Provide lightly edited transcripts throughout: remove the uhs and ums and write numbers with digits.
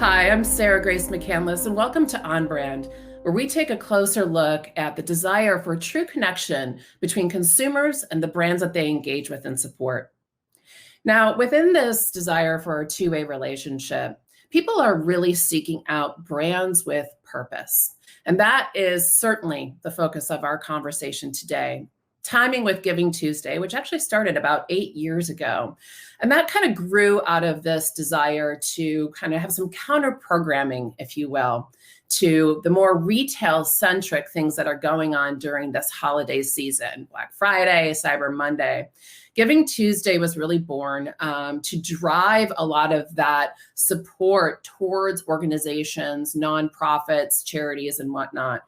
Hi, I'm Sarah Grace McCandless, and welcome to OnBrand, where we take a closer look at the desire for true connection between consumers and the brands that they engage with and support. Now, within this desire for a two-way relationship, people are really seeking out brands with purpose. And that is certainly the focus of our conversation today. Timing with Giving Tuesday, which actually started about 8 years ago. And that kind of grew out of this desire to kind of have some counter programming, if you will, to the more retail centric things that are going on during this holiday season, Black Friday, Cyber Monday. Giving Tuesday was really born to drive a lot of that support towards organizations, nonprofits, charities, and whatnot.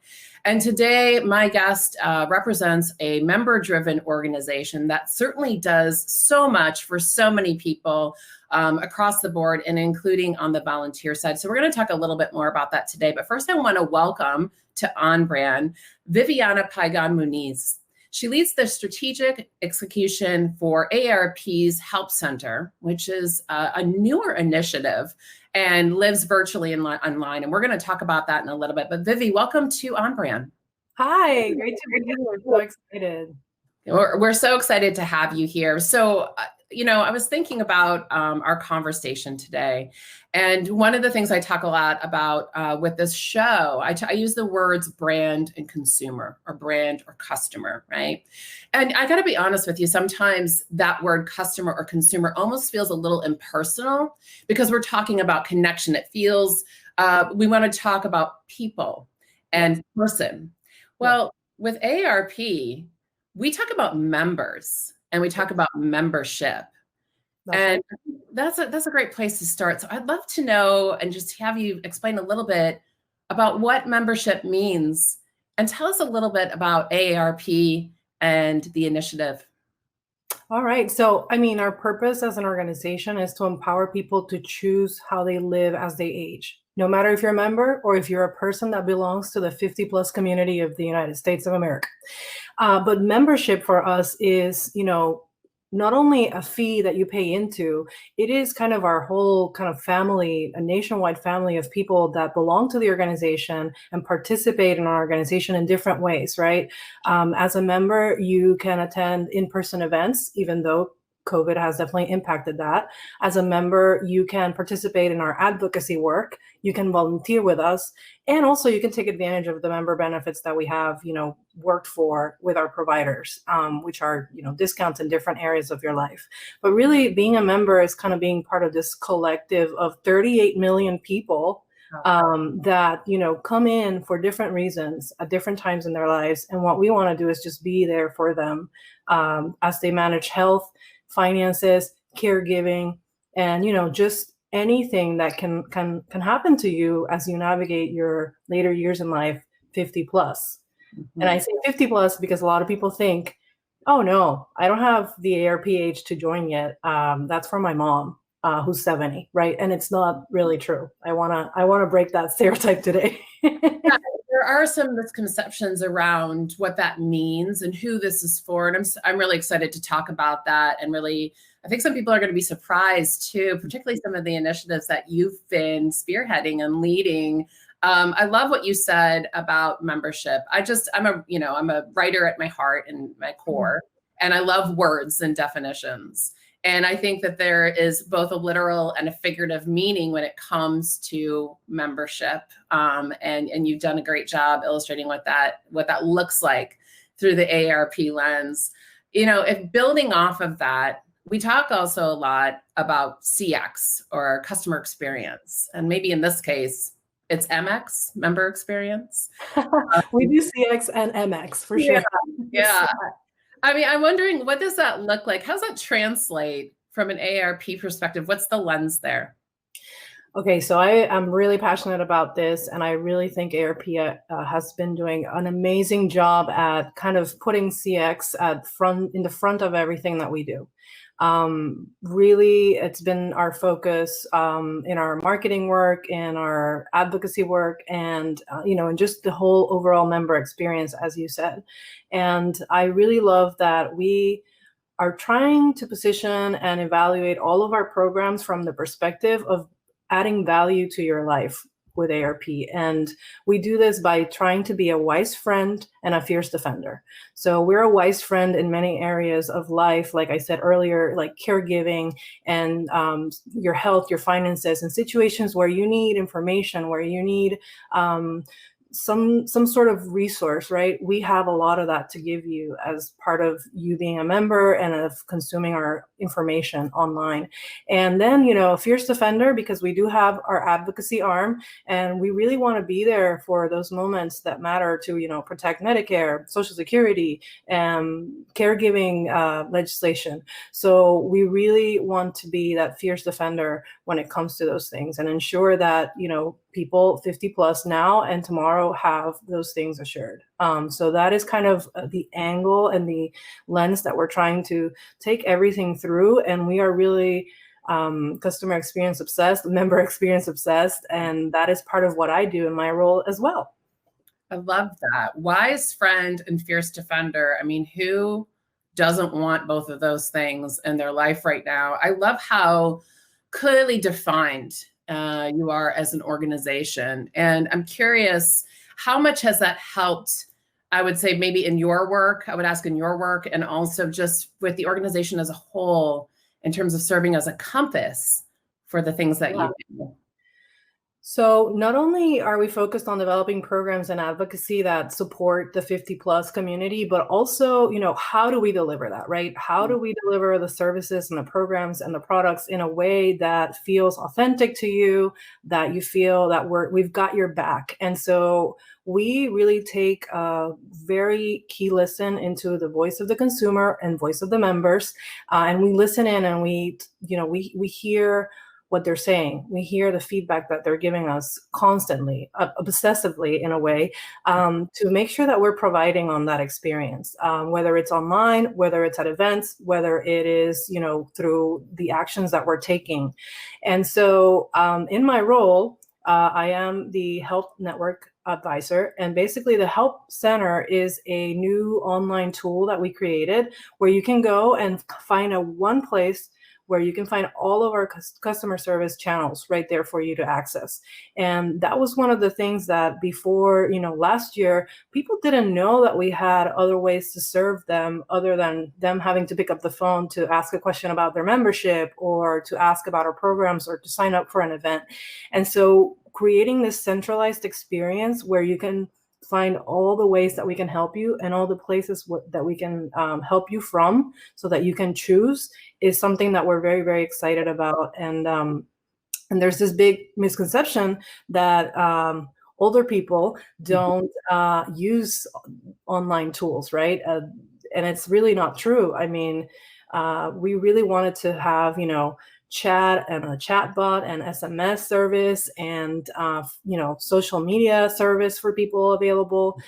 And today, my guest represents a member-driven organization that certainly does so much for so many people across the board, and including on the volunteer side. So we're going to talk a little bit more about that today. But first, I want to welcome to OnBrand Viviana Pagán-Muñiz. She leads the strategic execution for AARP's Help Center, which is a newer initiative and lives virtually online. And we're going to talk about that in a little bit. But Vivi, welcome to OnBrand. Hi, great to be here. We're so excited. We're so excited to have you here. So, I was thinking about our conversation today. And one of the things I talk a lot about with this show, I use the words brand and consumer, or brand or customer, right? And I got to be honest with you, sometimes that word customer or consumer almost feels a little impersonal because we're talking about connection. It feels, we want to talk about people and person. Well, with AARP, we talk about members and we talk about membership. And that's a great place to start. So I'd love to know and just have you explain a little bit about what membership means and tell us a little bit about AARP and the initiative. All right. So, our purpose as an organization is to empower people to choose how they live as they age, no matter if you're a member or if you're a person that belongs to the 50 plus community of the United States of America. But membership for us is, not only a fee that you pay into, it is kind of our whole kind of family, a nationwide family of people that belong to the organization and participate in our organization in different ways, right? As a member, you can attend in-person events, even though COVID has definitely impacted that. As a member, you can participate in our advocacy work, you can volunteer with us, and also you can take advantage of the member benefits that we have, worked for with our providers, which are, discounts in different areas of your life. But really being a member is kind of being part of this collective of 38 million people that, come in for different reasons at different times in their lives. And what we want to do is just be there for them as they manage health, finances, caregiving, and just anything that can happen to you as you navigate your later years in life, 50 plus. Mm-hmm. And I say 50 plus because a lot of people think, oh no, I don't have the AARP age to join yet. That's for my mom, who's 70, right? And it's not really true. I wanna break that stereotype today. Yeah, there are some misconceptions around what that means and who this is for. And I'm really excited to talk about that. And really, I think some people are going to be surprised too, particularly some of the initiatives that you've been spearheading and leading. I love what you said about membership. I'm a writer at my heart and my core, and I love words and definitions. And I think that there is both a literal and a figurative meaning when it comes to membership. And you've done a great job illustrating what that looks like through the AARP lens. If building off of that, we talk also a lot about CX, or customer experience. And maybe in this case, it's MX, member experience. We do CX and MX for sure. Yeah. I'm wondering, what does that look like? How does that translate from an AARP perspective? What's the lens there? Okay, so I am really passionate about this, and I really think AARP has been doing an amazing job at kind of putting CX in the front of everything that we do. Really, it's been our focus in our marketing work, in our advocacy work, and and just the whole overall member experience, as you said. And I really love that we are trying to position and evaluate all of our programs from the perspective of adding value to your life with AARP. And we do this by trying to be a wise friend and a fierce defender. So we're a wise friend in many areas of life, like I said earlier, like caregiving and your health, your finances, and situations where you need information, where you need some sort of resource, right? We have a lot of that to give you as part of you being a member and of consuming our information online. And then, you know, a fierce defender, because we do have our advocacy arm, and we really want to be there for those moments that matter to, you know, protect Medicare, Social Security, caregiving legislation. So we really want to be that fierce defender when it comes to those things and ensure that, you know, people 50 plus now and tomorrow have those things assured. So that is kind of the angle and the lens that we're trying to take everything through. And we are really customer experience obsessed, member experience obsessed. And that is part of what I do in my role as well. I love that. Wise friend and fierce defender. I mean, who doesn't want both of those things in their life right now? I love how clearly defined you are as an organization. And I'm curious, how much has that helped, I would say, maybe in your work, I would ask in your work, and also just with the organization as a whole, in terms of serving as a compass for the things that you do? So not only are we focused on developing programs and advocacy that support the 50 plus community, but also, you know, how do we deliver that, right? How do we deliver the services and the programs and the products in a way that feels authentic to you, that you feel that we've got your back? And so we really take a very key listen into the voice of the consumer and voice of the members. And we listen in and we hear what they're saying. We hear the feedback that they're giving us constantly, obsessively in a way, to make sure that we're providing on that experience, whether it's online, whether it's at events, whether it is, you know, through the actions that we're taking. And so in my role, I am the Health Network Advisor. And basically the Help Center is a new online tool that we created where you can go and find one place where you can find all of our customer service channels right there for you to access. And that was one of the things that before, you know, last year, people didn't know that we had other ways to serve them other than them having to pick up the phone to ask a question about their membership or to ask about our programs or to sign up for an event. And so creating this centralized experience where you can find all the ways that we can help you and all the places that we can help you from so that you can choose is something that we're very, very excited about. And there's this big misconception that older people don't use online tools, right? And it's really not true. I mean, we really wanted to have, you know, chat and a chat bot and SMS service and, you know, social media service for people available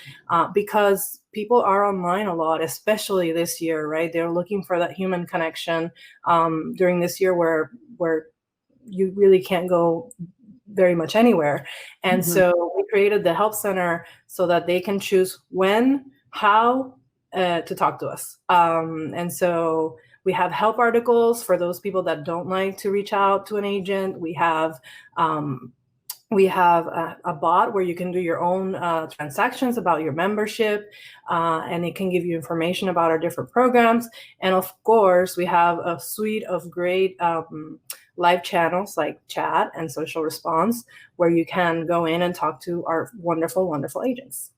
because people are online a lot, especially this year, right? They're looking for that human connection during this year where you really can't go very much anywhere. And so we created the Help Center so that they can choose when, how to talk to us. And so we have help articles for those people that don't like to reach out to an agent. We have a bot where you can do your own transactions about your membership, and it can give you information about our different programs. And of course, we have a suite of great live channels like chat and social response, where you can go in and talk to our wonderful, wonderful agents.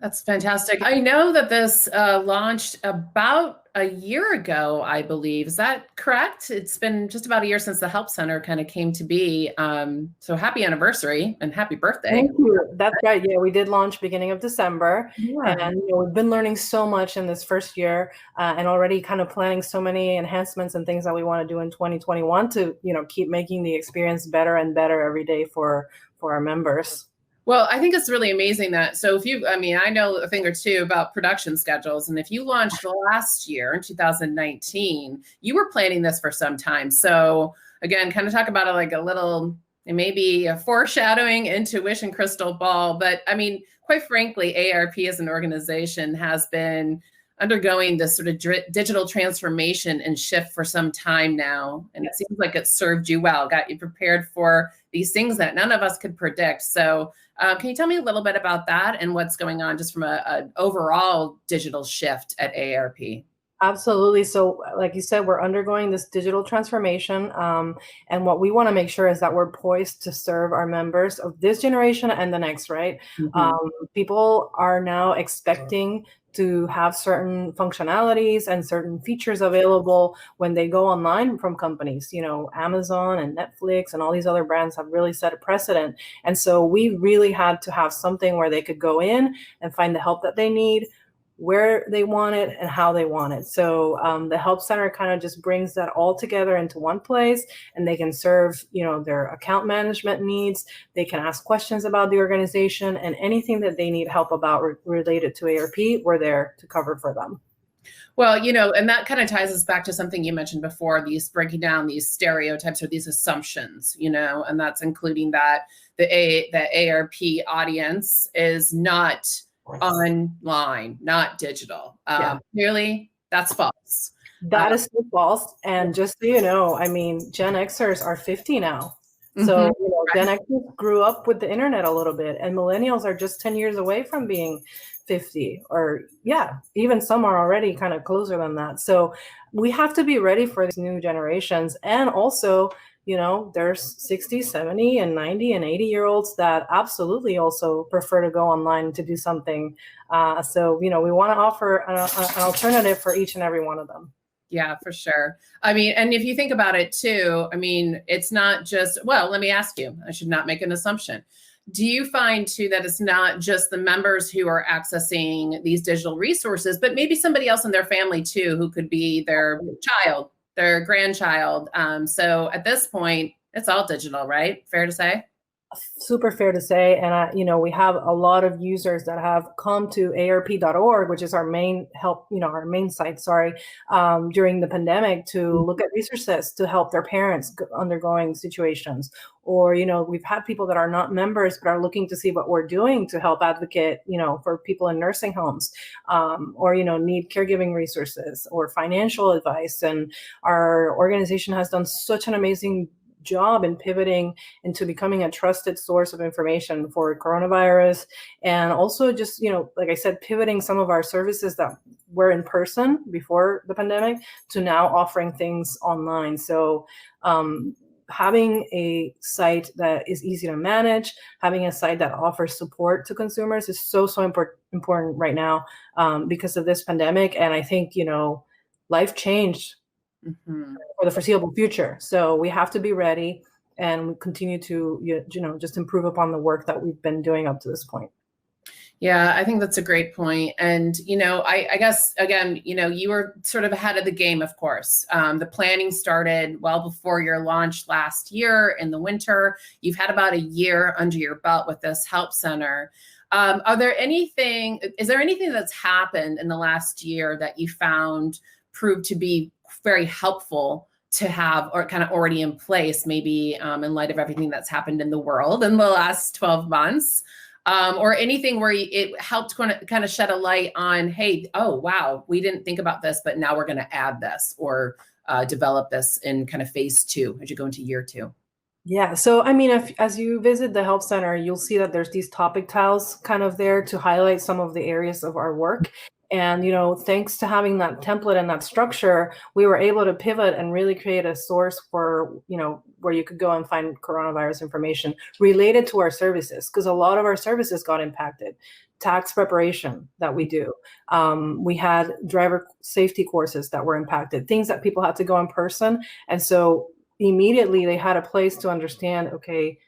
That's fantastic. I know that this launched about a year ago, I believe. Is that correct? It's been just about a year since the Help Center kind of came to be. So happy anniversary and happy birthday. Thank you. That's right. Yeah, we did launch beginning of December. Yeah. And you know, we've been learning so much in this first year and already kind of planning so many enhancements and things that we want to do in 2021 to, you know, keep making the experience better and better every day for our members. Well, I think it's really amazing that, so I know a thing or two about production schedules, and if you launched last year in 2019, you were planning this for some time. So again, kind of talk about it like a little, maybe a foreshadowing, intuition, crystal ball. But I mean, quite frankly, AARP as an organization has been undergoing this sort of digital transformation and shift for some time now. And it seems like it served you well, got you prepared for these things that none of us could predict. So can you tell me a little bit about that and what's going on just from an overall digital shift at AARP? Absolutely. So like you said, we're undergoing this digital transformation. And what we want to make sure is that we're poised to serve our members of this generation and the next, right? People are now expecting to have certain functionalities and certain features available when they go online from companies. Amazon and Netflix and all these other brands have really set a precedent. And so we really had to have something where they could go in and find the help that they need, where they want it and how they want it. So the Help Center kind of just brings that all together into one place, and they can serve, their account management needs. They can ask questions about the organization, and anything that they need help about related to AARP, we're there to cover for them. Well, and that kind of ties us back to something you mentioned before, these breaking down these stereotypes or these assumptions, and that's including that the AARP audience is not online, not digital. Clearly, that's false. That is so false. And just so you know, Gen Xers are 50 now. So Gen Xers grew up with the internet a little bit, and millennials are just 10 years away from being 50, or even some are already kind of closer than that. So we have to be ready for these new generations. And also, there's 60, 70, and 90 and 80-year-olds that absolutely also prefer to go online to do something. So, we want to offer an alternative for each and every one of them. Yeah, for sure. And if you think about it too, it's not just, well, let me ask you, I should not make an assumption. Do you find too that it's not just the members who are accessing these digital resources, but maybe somebody else in their family too, who could be their child, their grandchild? So at this point, it's all digital, right? Fair to say? Super fair to say. And, we have a lot of users that have come to aarp.org, which is our main help, our main site, during the pandemic to look at resources to help their parents undergoing situations. Or, we've had people that are not members, but are looking to see what we're doing to help advocate, for people in nursing homes, or, need caregiving resources or financial advice. And our organization has done such an amazing job in pivoting into becoming a trusted source of information for coronavirus. And also just, like I said, pivoting some of our services that were in person before the pandemic to now offering things online. So having a site that is easy to manage, having a site that offers support to consumers is so important right now because of this pandemic. And I think, life changed for the foreseeable future. So we have to be ready and continue to, just improve upon the work that we've been doing up to this point. Yeah, I think that's a great point. And, I guess, again, you were sort of ahead of the game, of course. The planning started well before your launch last year in the winter. You've had about a year under your belt with this Help Center. Is there anything that's happened in the last year that you found proved to be very helpful to have, or kind of already in place, maybe in light of everything that's happened in the world in the last 12 months, or anything where it helped kind of shed a light on, hey, oh, wow, we didn't think about this, but now we're going to add this or develop this in kind of phase 2 as you go into year 2? Yeah. So, as you visit the Help Center, you'll see that there's these topic tiles kind of there to highlight some of the areas of our work. And, thanks to having that template and that structure, we were able to pivot and really create a source for, where you could go and find coronavirus information related to our services, because a lot of our services got impacted. Tax preparation that we do. We had driver safety courses that were impacted, things that people had to go in person. And so immediately they had a place to understand, okay,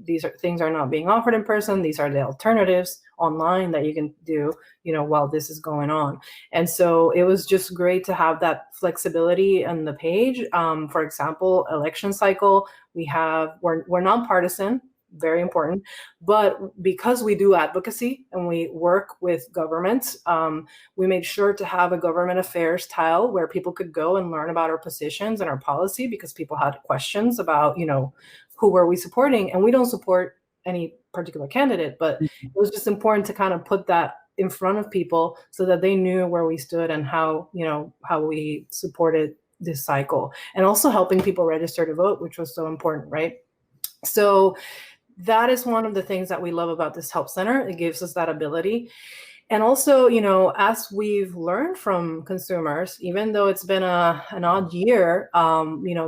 these things are not being offered in person. These are the alternatives online that you can do, while this is going on. And so it was just great to have that flexibility on the page. For example, election cycle, we're nonpartisan, very important, but because we do advocacy and we work with governments, we made sure to have a government affairs tile where people could go and learn about our positions and our policy, because people had questions about, who were we supporting? And we don't support any particular candidate, but it was just important to kind of put that in front of people so that they knew where we stood and how we supported this cycle, and also helping people register to vote, which was so important, right? So that is one of the things that we love about this help center. It gives us that ability. And also, as we've learned from consumers, even though it's been an odd year,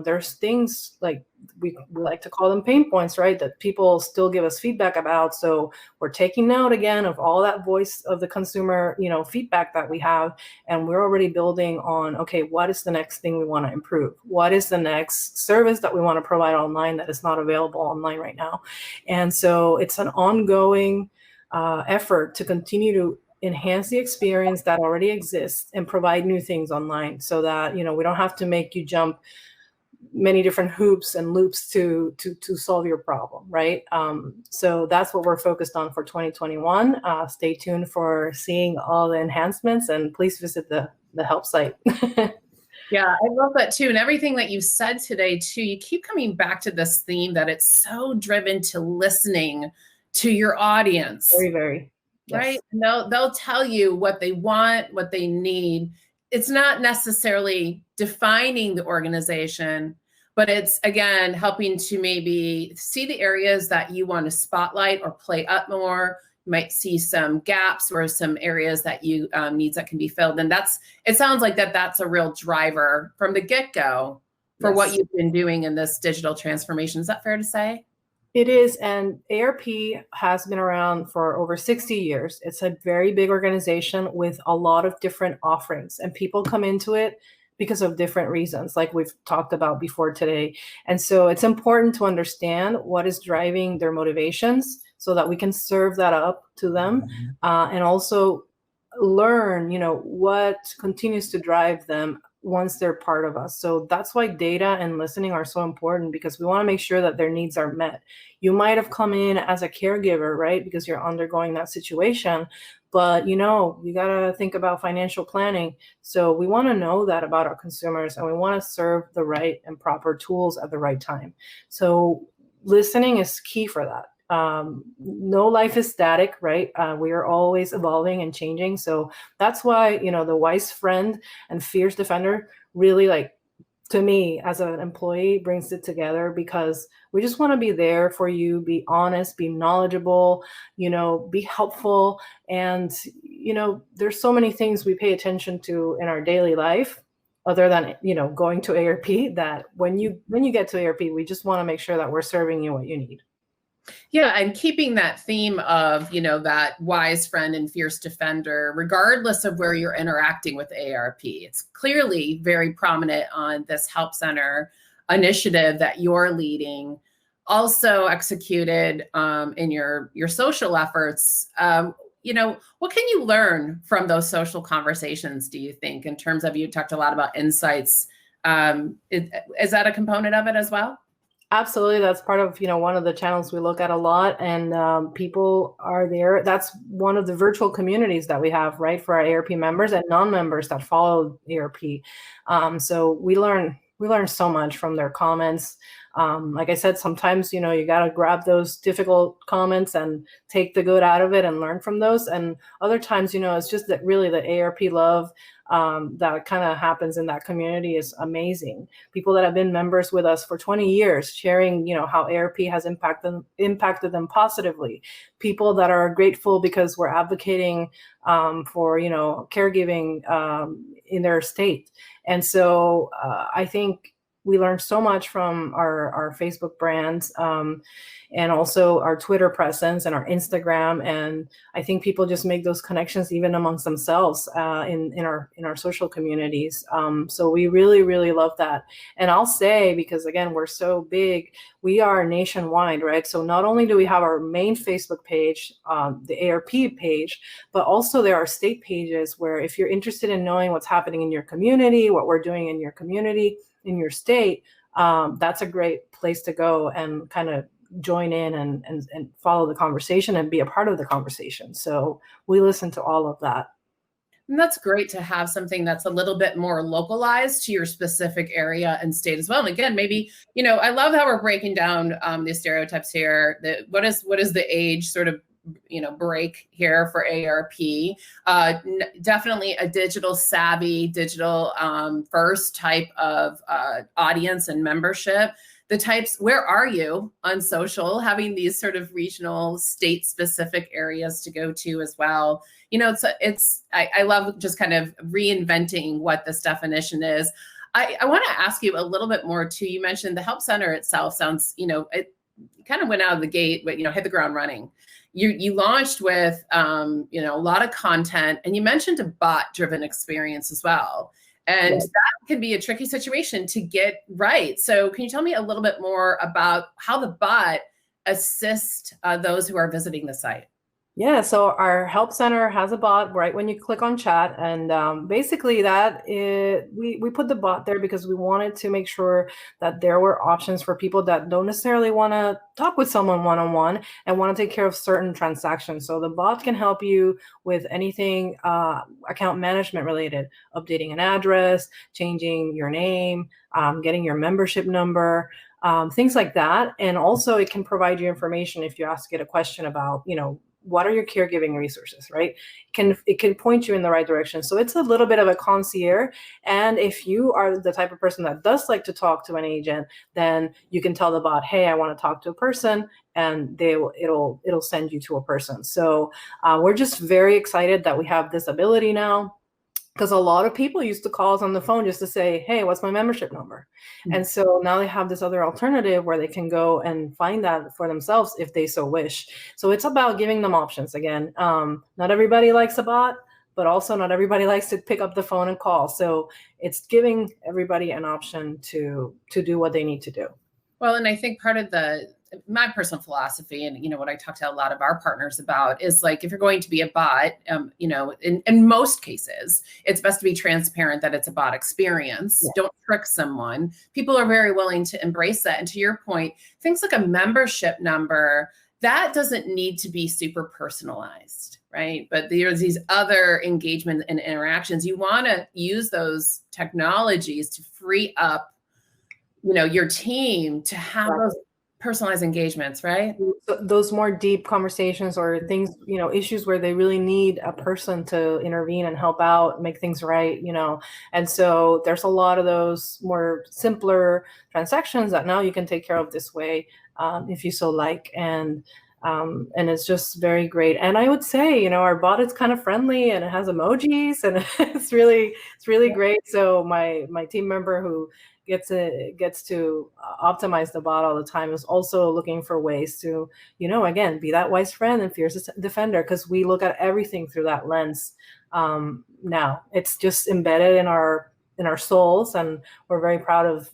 there's things like we like to call them pain points, right? That people still give us feedback about. So we're taking note again of all that voice of the consumer, feedback that we have. And we're already building on, okay, what is the next thing we want to improve? What is the next service that we want to provide online that is not available online right now? And so it's an ongoing effort to continue to enhance the experience that already exists and provide new things online, so that we don't have to make you jump many different hoops and loops to solve your problem, right? So that's what we're focused on for 2021. Stay tuned for seeing all the enhancements, and please visit the help site. Yeah, I love that too. And everything that you said today too, you keep coming back to this theme that it's so driven to listening to your audience. Very, very. Yes. Right? And they'll tell you what they want, what they need. It's not necessarily defining the organization, but it's, again, helping to maybe see the areas that you want to spotlight or play up more. You might see some gaps or some areas that you needs that can be filled. And it sounds like that's a real driver from the get-go for what you've been doing in this digital transformation. Is that fair to say? It is, and AARP has been around for over 60 years. It's a very big organization with a lot of different offerings, and people come into it because of different reasons, like we've talked about before today. And so it's important to understand what is driving their motivations so that we can serve that up to them, and also learn, what continues to drive them once they're part of us. So that's why data and listening are so important, because we want to make sure that their needs are met. You might have come in as a caregiver, right? Because you're undergoing that situation, but you got to think about financial planning. So we want to know that about our consumers, and we want to serve the right and proper tools at the right time. So listening is key for that. No life is static, right? We are always evolving and changing. So that's why, the wise friend and fierce defender really, to me as an employee, brings it together, because we just want to be there for you, be honest, be knowledgeable, be helpful. And, there's so many things we pay attention to in our daily life, other than, going to AARP, that when you get to AARP, we just want to make sure that we're serving you what you need. Yeah, and keeping that theme of, that wise friend and fierce defender, regardless of where you're interacting with AARP. It's clearly very prominent on this Help Center initiative that you're leading, also executed in your social efforts. What can you learn from those social conversations, do you think, in terms of, you talked a lot about insights? Is that a component of it as well? Absolutely. That's part of, one of the channels we look at a lot, and people are there. That's one of the virtual communities that we have, right, for our AARP members and non-members that follow AARP. So we learn so much from their comments. Like I said, sometimes, you got to grab those difficult comments and take the good out of it and learn from those. And other times, it's just that really the AARP love that kind of happens in that community is amazing. People that have been members with us for 20 years sharing, how AARP has impacted them positively. People that are grateful because we're advocating for, caregiving in their state. And so I think we learned so much from our Facebook brands, and also our Twitter presence and our Instagram. And I think people just make those connections even amongst themselves in our social communities. So we really, really love that. And I'll say, because again, we're so big, we are nationwide, right? So not only do we have our main Facebook page, the AARP page, but also there are state pages where, if you're interested in knowing what's happening in your community, what we're doing in your community, in your state, that's a great place to go and kind of join in and follow the conversation and be a part of the conversation. So we listen to all of that. And that's great to have something that's a little bit more localized to your specific area and state as well. And again, maybe, I love how we're breaking down the stereotypes here. What is the age sort of break here for AARP. Definitely a digital savvy, digital first type of audience and membership. The types, where are you on social? Having these sort of regional, state-specific areas to go to as well. I love just kind of reinventing what this definition is. I want to ask you a little bit more too. You mentioned the help center itself sounds, it kind of went out of the gate, but hit the ground running. You launched with a lot of content, and you mentioned a bot-driven experience as well. And Yes. that can be a tricky situation to get right. So can you tell me a little bit more about how the bot assists those who are visiting the site? Yeah, so our help center has a bot right when you click on chat, and basically we put the bot there because we wanted to make sure that there were options for people that don't necessarily want to talk with someone one-on-one and want to take care of certain transactions. So the bot can help you with anything account management related, updating an address, changing your name, getting your membership number, things like that. And also it can provide you information if you ask it a question about, what are your caregiving resources, right? It can point you in the right direction. So it's a little bit of a concierge. And if you are the type of person that does like to talk to an agent, then you can tell the bot, hey, I want to talk to a person, and it'll send you to a person. So we're just very excited that we have this ability now, because a lot of people used to call us on the phone just to say, hey, what's my membership number? Mm-hmm. And so now they have this other alternative where they can go and find that for themselves if they so wish. So it's about giving them options. Again, not everybody likes a bot, but also not everybody likes to pick up the phone and call. So it's giving everybody an option to do what they need to do. Well, and I think part of my personal philosophy, and what I talk to a lot of our partners about, is like, if you're going to be a bot, in most cases, it's best to be transparent that it's a bot experience. Yeah. Don't trick someone. People are very willing to embrace that. And to your point, things like a membership number, that doesn't need to be super personalized, right? But there's these other engagement and interactions. You want to use those technologies to free up your team to have those personalized engagements, right? Those more deep conversations or things, issues where they really need a person to intervene and help out, make things right, And so there's a lot of those more simpler transactions that now you can take care of this way, if you so like. And it's just very great. And I would say, our bot is kind of friendly, and it has emojis, and it's really great. So my team member who gets to optimize the bot all the time is also looking for ways to, again, be that wise friend and fierce defender, because we look at everything through that lens. Now it's just embedded in our souls, and we're very proud of,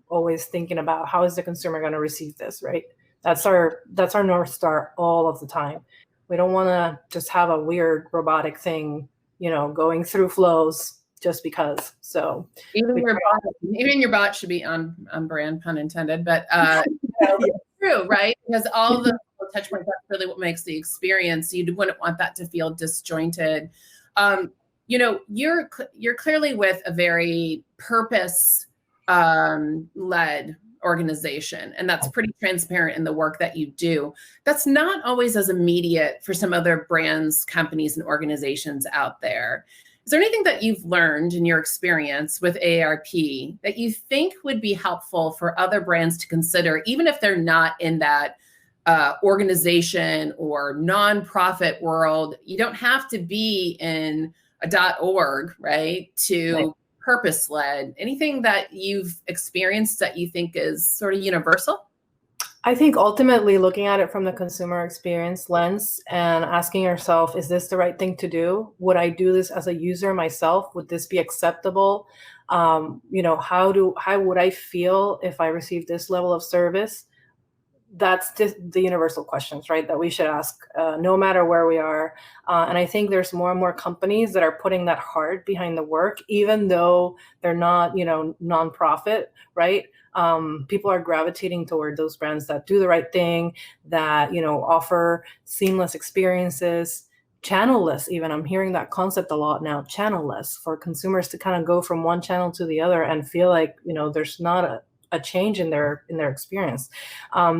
always thinking about how is the consumer going to receive this, right? That's our North Star all of the time. We don't want to just have a weird robotic thing, going through flows just because. So even your bot should be on brand, pun intended, but it's true, right? Because all the touch points, that's really what makes the experience. You wouldn't want that to feel disjointed. You're clearly with a very purpose led organization, and that's pretty transparent in the work that you do. That's not always as immediate for some other brands, companies, and organizations out there. Is there anything that you've learned in your experience with AARP that you think would be helpful for other brands to consider, even if they're not in that organization or nonprofit world? You don't have to be in a .org, right, to purpose-led. Anything that you've experienced that you think is sort of universal? I think ultimately looking at it from the consumer experience lens and asking yourself, is this the right thing to do? Would I do this as a user myself? Would this be acceptable? How would I feel if I received this level of service? That's just the universal questions, right, that we should ask no matter where we are. And I think there's more and more companies that are putting that heart behind the work, even though they're not, nonprofit, right? People are gravitating toward those brands that do the right thing, that, offer seamless experiences, channel-less even. I'm hearing that concept a lot now, channel-less, for consumers to kind of go from one channel to the other and feel like, there's not a change in their experience.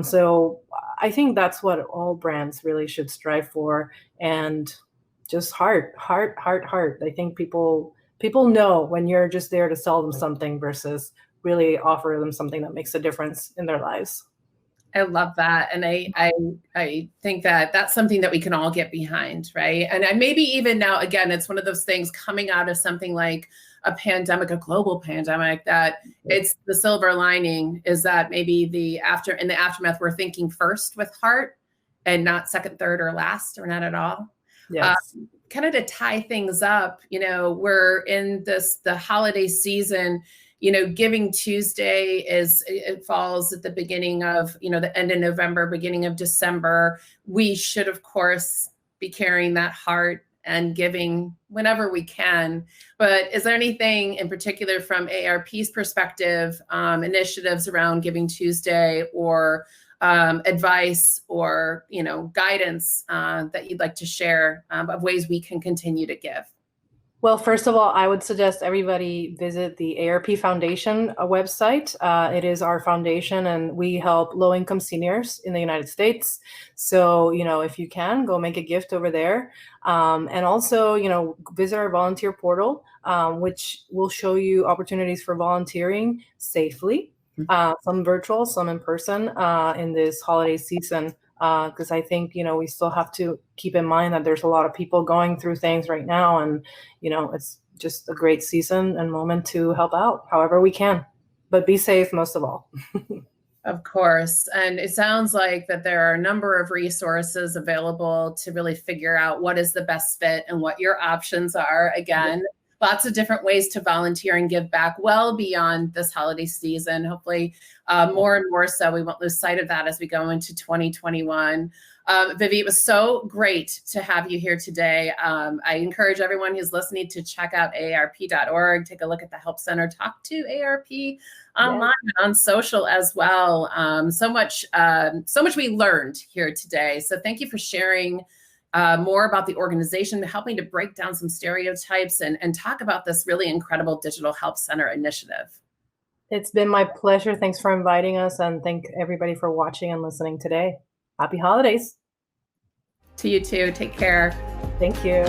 So I think that's what all brands really should strive for. And just heart. I think people know when you're just there to sell them something versus really offer them something that makes a difference in their lives. I love that. And I think that that's something that we can all get behind, right? And maybe even now, again, it's one of those things coming out of something like a pandemic, a global pandemic, that it's the silver lining is that maybe in the aftermath, we're thinking first with heart and not second, third, or last, or not at all. Yes. Kind of to tie things up, we're in the holiday season. Giving Tuesday it falls at the beginning of, the end of November, beginning of December. We should, of course, be carrying that heart and giving whenever we can. But is there anything in particular from AARP's perspective, initiatives around Giving Tuesday, or advice or, guidance that you'd like to share of ways we can continue to give? Well, first of all, I would suggest everybody visit the AARP Foundation website. It is our foundation, and we help low-income seniors in the United States. So, if you can, go make a gift over there. And also, visit our volunteer portal, which will show you opportunities for volunteering safely, some virtual, some in person, in this holiday season. Because I think, we still have to keep in mind that there's a lot of people going through things right now. And, it's just a great season and moment to help out however we can. But be safe most of all. Of course. And it sounds like that there are a number of resources available to really figure out what is the best fit and what your options are. Again, lots of different ways to volunteer and give back well beyond this holiday season. Hopefully more and more so. We won't lose sight of that as we go into 2021. Vivi, it was so great to have you here today. I encourage everyone who's listening to check out AARP.org, take a look at the Help Center, talk to AARP online and on social as well. So much we learned here today. So thank you for sharing more about the organization, helping to break down some stereotypes and talk about this really incredible Digital Help Center initiative. It's been my pleasure. Thanks for inviting us, and thank everybody for watching and listening today. Happy holidays. To you too. Take care. Thank you.